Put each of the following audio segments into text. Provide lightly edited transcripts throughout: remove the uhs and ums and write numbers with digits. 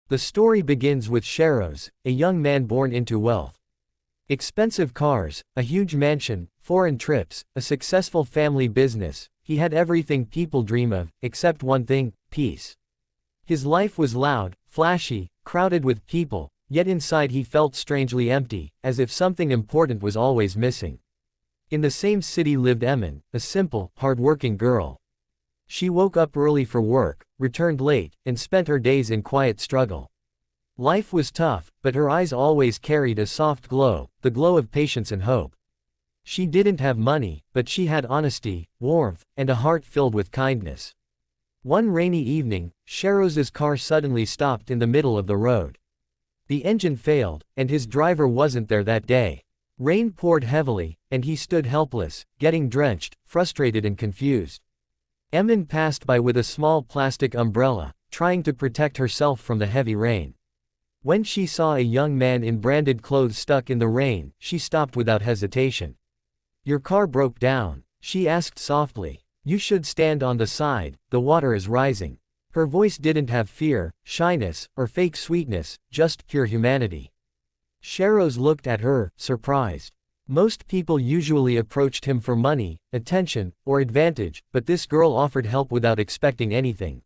The story begins with Sheros, a young man born into wealth. Expensive cars, a huge mansion, foreign trips, a successful family business. He had everything people dream of, except one thing: peace. His life was loud, flashy, crowded with people, yet inside he felt strangely empty, as if something important was always missing. In the same city lived Emin, a simple, hardworking girl. She woke up early for work, returned late, and spent her days in quiet struggle. Life was tough, but her eyes always carried a soft glow, the glow of patience and hope. She didn't have money, but she had honesty, warmth, and a heart filled with kindness. One rainy evening, Sheros's car suddenly stopped in the middle of the road. The engine failed, and his driver wasn't there that day. Rain poured heavily, and he stood helpless, getting drenched, frustrated and confused. Emin passed by with a small plastic umbrella, trying to protect herself from the heavy rain. When she saw a young man in branded clothes stuck in the rain, she stopped without hesitation. "Your car broke down," she asked softly. "You should stand on the side, the water is rising." Her voice didn't have fear, shyness, or fake sweetness, just pure humanity. Sheros looked at her, surprised. Most people usually approached him for money, attention, or advantage, but this girl offered help without expecting anything.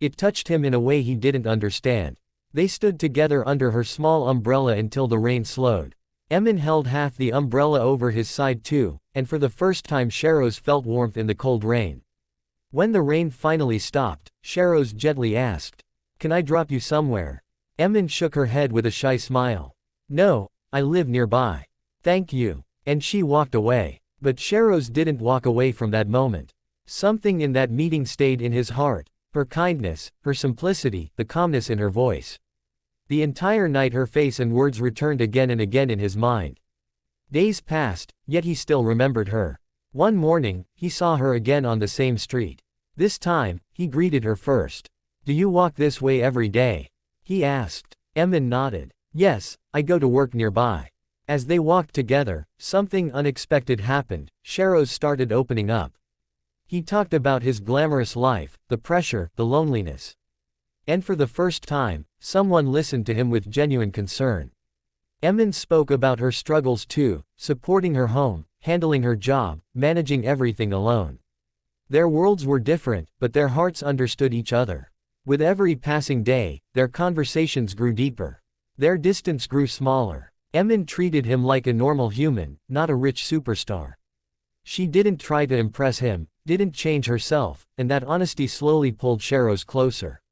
It touched him in a way he didn't understand. They stood together under her small umbrella until the rain slowed. Emin held half the umbrella over his side too, and for the first time Sheros felt warmth in the cold rain. When the rain finally stopped, Sheros gently asked, "Can I drop you somewhere?" Emin shook her head with a shy smile. "No, I live nearby. Thank you." And she walked away. But Sheros didn't walk away from that moment. Something in that meeting stayed in his heart: her kindness, her simplicity, the calmness in her voice. The entire night her face and words returned again and again in his mind. Days passed, yet he still remembered her. One morning, he saw her again on the same street. This time, he greeted her first. "Do you walk this way every day?" he asked. Emin nodded. "Yes, I go to work nearby." As they walked together, something unexpected happened. Sheros started opening up. He talked about his glamorous life, the pressure, the loneliness. And for the first time, someone listened to him with genuine concern. Emin spoke about her struggles too, supporting her home, handling her job, managing everything alone. Their worlds were different, but their hearts understood each other. With every passing day, their conversations grew deeper. Their distance grew smaller. Emin treated him like a normal human, not a rich superstar. She didn't try to impress him, didn't change herself, and that honesty slowly pulled Sheros closer.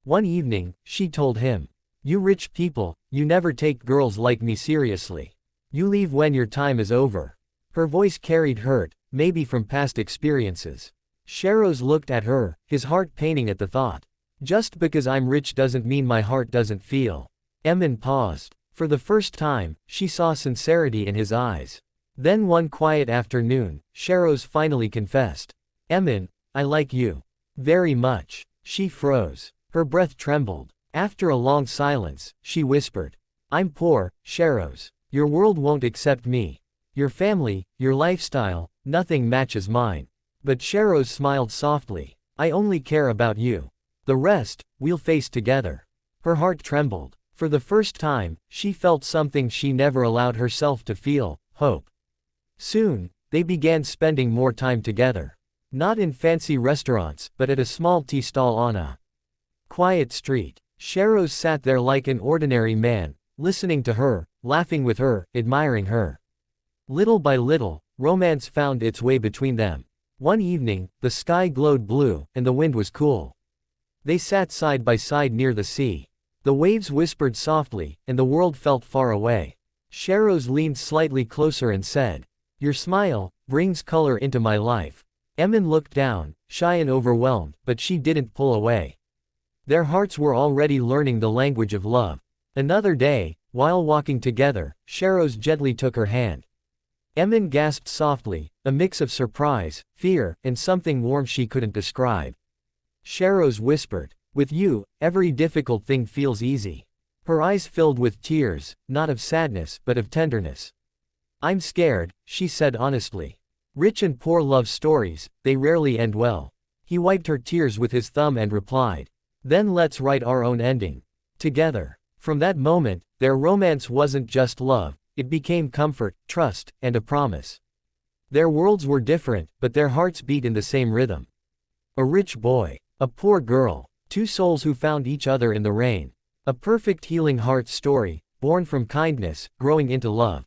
One evening, she told him, "You rich people, you never take girls like me seriously. You leave when your time is over." Her voice carried hurt, maybe from past experiences. Sheros looked at her, his heart paining at the thought. "Just because I'm rich doesn't mean my heart doesn't feel." Emin paused. For the first time, she saw sincerity in his eyes. Then one quiet afternoon, Sheros finally confessed. "Emin, I like you. Very much." She froze. Her breath trembled. After a long silence, she whispered, "I'm poor, Sheros. Your world won't accept me. Your family, your lifestyle, nothing matches mine." But Sheros smiled softly. "I only care about you. The rest, we'll face together." Her heart trembled. For the first time, she felt something she never allowed herself to feel: hope. Soon, they began spending more time together. Not in fancy restaurants, but at a small tea stall on a quiet street. Sheros sat there like an ordinary man, listening to her, laughing with her, admiring her. Little by little, romance found its way between them. One evening, the sky glowed blue, and the wind was cool. They sat side by side near the sea. The waves whispered softly, and the world felt far away. Sheros leaned slightly closer and said, "Your smile brings color into my life." Emin looked down, shy and overwhelmed, but she didn't pull away. Their hearts were already learning the language of love. Another day, while walking together, Sheros gently took her hand. Emin gasped softly, a mix of surprise, fear, and something warm she couldn't describe. Sheros whispered, "With you, every difficult thing feels easy." Her eyes filled with tears, not of sadness, but of tenderness. "I'm scared," she said honestly. Rich and poor love stories, they rarely end well. He wiped her tears with his thumb and replied, "Then let's write our own ending." together. From that moment, their romance wasn't just love, it became comfort, trust, and a promise. Their worlds were different, but their hearts beat in the same rhythm. A rich boy. A poor girl. Two souls who found each other in the rain. A perfect healing heart story, born from kindness, growing into love.